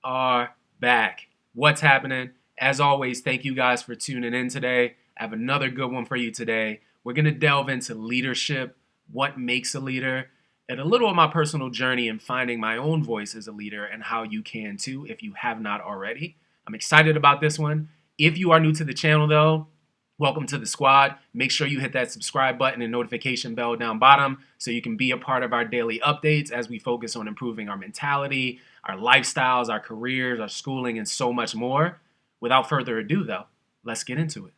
Are back. What's happening? As always, thank you guys for tuning in today. I have another good one for you today. We're going to delve into leadership, what makes a leader, and a little of my personal journey in finding my own voice as a leader and how you can too if you have not already. I'm excited about this one. If you are new to the channel though, welcome to the squad. Make sure you hit that subscribe button and notification bell down bottom so you can be a part of our daily updates as we focus on improving our mentality, our lifestyles, our careers, our schooling, and so much more. Without further ado though, let's get into it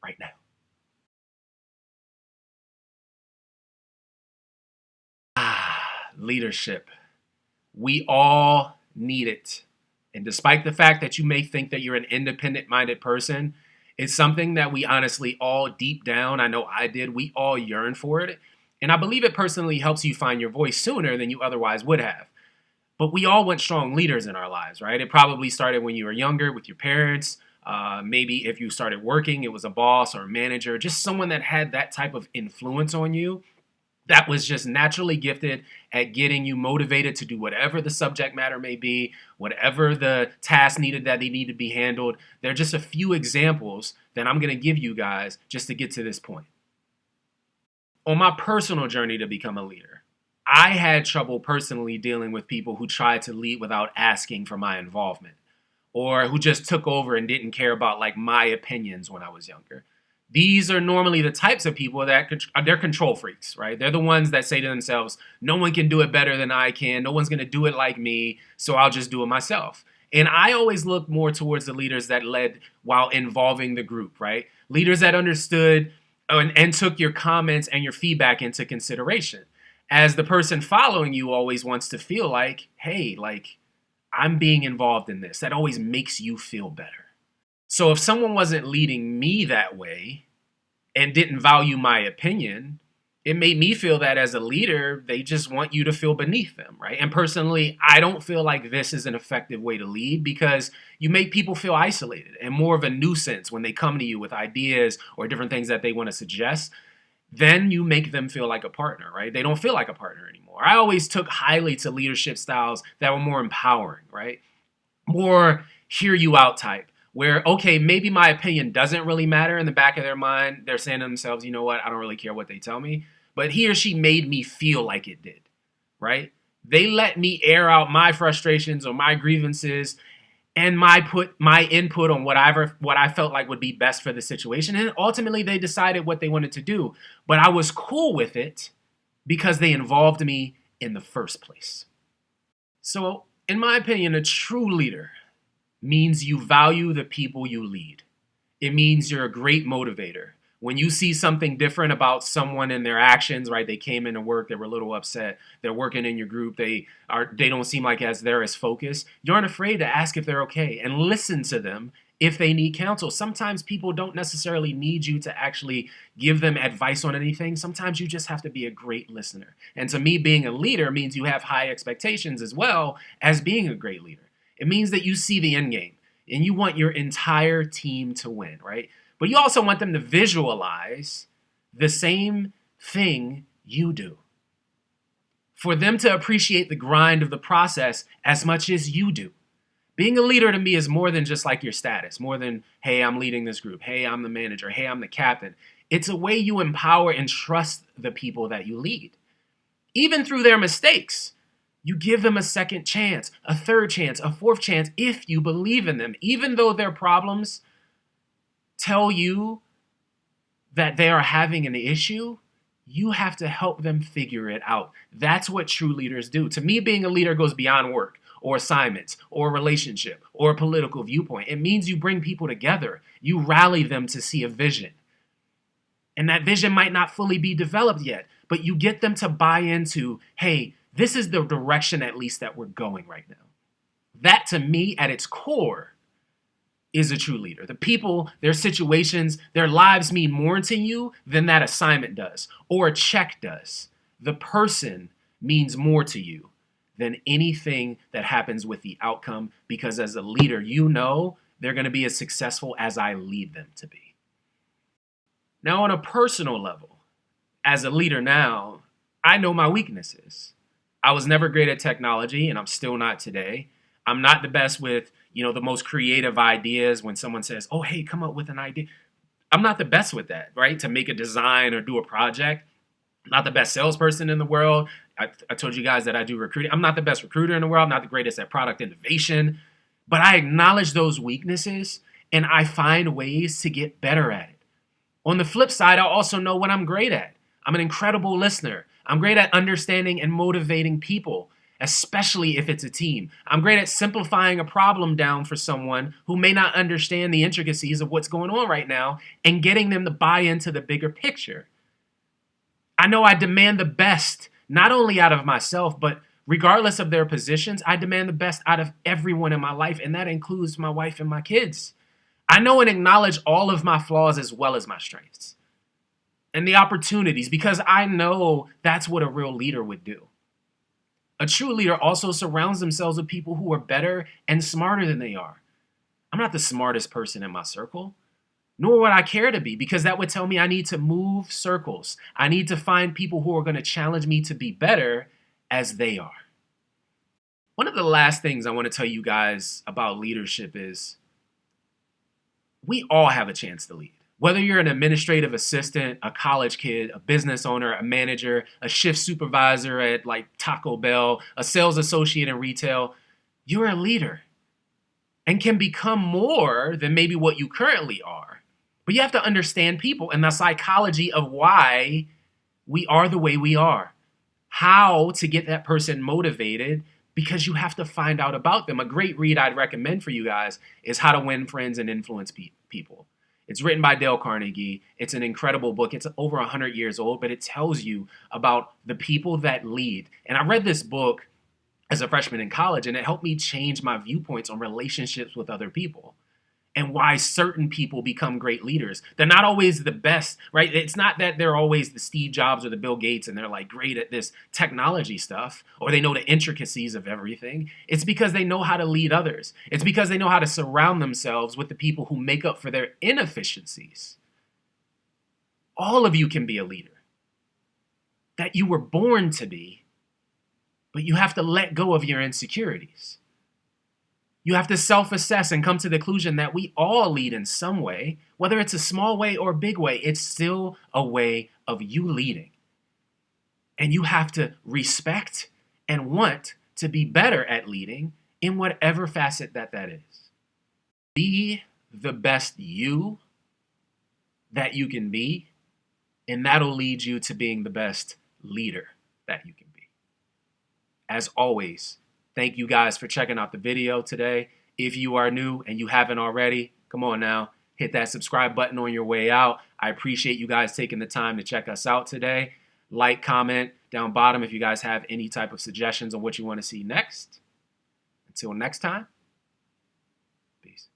right now. Leadership. We all need it. And despite the fact that you may think that you're an independent-minded person, it's something that we honestly all deep down, I know I did, we all yearn for it. And I believe it personally helps you find your voice sooner than you otherwise would have. But we all want strong leaders in our lives, right? It probably started when you were younger with your parents. Maybe if you started working, it was a boss or a manager, just someone that had that type of influence on you that was just naturally gifted at getting you motivated to do whatever the subject matter may be, whatever the task needed that they need to be handled. There are just a few examples that I'm going to give you guys just to get to this point. On my personal journey to become a leader, I had trouble personally dealing with people who tried to lead without asking for my involvement, or who just took over and didn't care about like my opinions when I was younger. These are normally the types of people that they're control freaks, right? They're the ones that say to themselves, no one can do it better than I can. No one's going to do it like me, so I'll just do it myself. And I always look more towards the leaders that led while involving the group, right? Leaders that understood and took your comments and your feedback into consideration. As the person following you always wants to feel like, hey, like I'm being involved in this. That always makes you feel better. So if someone wasn't leading me that way and didn't value my opinion, it made me feel that as a leader, they just want you to feel beneath them, right? And personally, I don't feel like this is an effective way to lead because you make people feel isolated and more of a nuisance when they come to you with ideas or different things that they want to suggest. Then you make them feel like a partner, right? They don't feel like a partner anymore. I always took highly to leadership styles that were more empowering, right? More hear you out type. Where, okay, maybe my opinion doesn't really matter. In the back of their mind, they're saying to themselves, you know what, I don't really care what they tell me. But he or she made me feel like it did, right? They let me air out my frustrations or my grievances and my input on what I felt like would be best for the situation. And ultimately, they decided what they wanted to do. But I was cool with it because they involved me in the first place. So, in my opinion, a true leader means you value the people you lead. It means you're a great motivator. When you see something different about someone in their actions, right? They came into work, they were a little upset. They're working in your group. They don't seem like they're as focused. You aren't afraid to ask if they're okay and listen to them if they need counsel. Sometimes people don't necessarily need you to actually give them advice on anything. Sometimes you just have to be a great listener. And to me, being a leader means you have high expectations as well as being a great leader. It means that you see the end game and you want your entire team to win, right? But you also want them to visualize the same thing you do. For them to appreciate the grind of the process as much as you do. Being a leader to me is more than just like your status, more than, hey, I'm leading this group. Hey, I'm the manager. Hey, I'm the captain. It's a way you empower and trust the people that you lead. Even through their mistakes. You give them a second chance, a third chance, a fourth chance if you believe in them. Even though their problems tell you that they are having an issue, you have to help them figure it out. That's what true leaders do. To me, being a leader goes beyond work or assignments or relationship or a political viewpoint. It means you bring people together. You rally them to see a vision. And that vision might not fully be developed yet, but you get them to buy into, hey, this is the direction at least that we're going right now. That to me at its core is a true leader. The people, their situations, their lives mean more to you than that assignment does or a check does. The person means more to you than anything that happens with the outcome because as a leader, you know they're going to be as successful as I lead them to be. Now on a personal level, as a leader now, I know my weaknesses. I was never great at technology, and I'm still not today. I'm not the best with, the most creative ideas when someone says, oh, hey, come up with an idea. I'm not the best with that, right? To make a design or do a project. I'm not the best salesperson in the world. I told you guys that I do recruiting. I'm not the best recruiter in the world. I'm not the greatest at product innovation. But I acknowledge those weaknesses and I find ways to get better at it. On the flip side, I also know what I'm great at. I'm an incredible listener. I'm great at understanding and motivating people, especially if it's a team. I'm great at simplifying a problem down for someone who may not understand the intricacies of what's going on right now and getting them to buy into the bigger picture. I know I demand the best, not only out of myself, but regardless of their positions, I demand the best out of everyone in my life, and that includes my wife and my kids. I know and acknowledge all of my flaws as well as my strengths and the opportunities because I know that's what a real leader would do. A true leader also surrounds themselves with people who are better and smarter than they are. I'm not the smartest person in my circle, nor would I care to be, because that would tell me I need to move circles. I need to find people who are going to challenge me to be better as they are. One of the last things I want to tell you guys about leadership is we all have a chance to lead. Whether you're an administrative assistant, a college kid, a business owner, a manager, a shift supervisor at like Taco Bell, a sales associate in retail, you're a leader and can become more than maybe what you currently are. But you have to understand people and the psychology of why we are the way we are, how to get that person motivated, because you have to find out about them. A great read I'd recommend for you guys is How to Win Friends and Influence People. It's written by Dale Carnegie. It's an incredible book. It's over 100 years old, but it tells you about the people that lead. And I read this book as a freshman in college, and it helped me change my viewpoints on relationships with other people and why certain people become great leaders. They're not always the best, right? It's not that they're always the Steve Jobs or the Bill Gates and they're like great at this technology stuff or they know the intricacies of everything. It's because they know how to lead others. It's because they know how to surround themselves with the people who make up for their inefficiencies. All of you can be a leader that you were born to be, but you have to let go of your insecurities. You have to self-assess and come to the conclusion that we all lead in some way, whether it's a small way or a big way, it's still a way of you leading. And you have to respect and want to be better at leading in whatever facet that is. Be the best you that you can be, and that'll lead you to being the best leader that you can be. As always, thank you guys for checking out the video today. If you are new and you haven't already, come on now, hit that subscribe button on your way out. I appreciate you guys taking the time to check us out today. Like, comment down bottom if you guys have any type of suggestions on what you want to see next. Until next time, peace.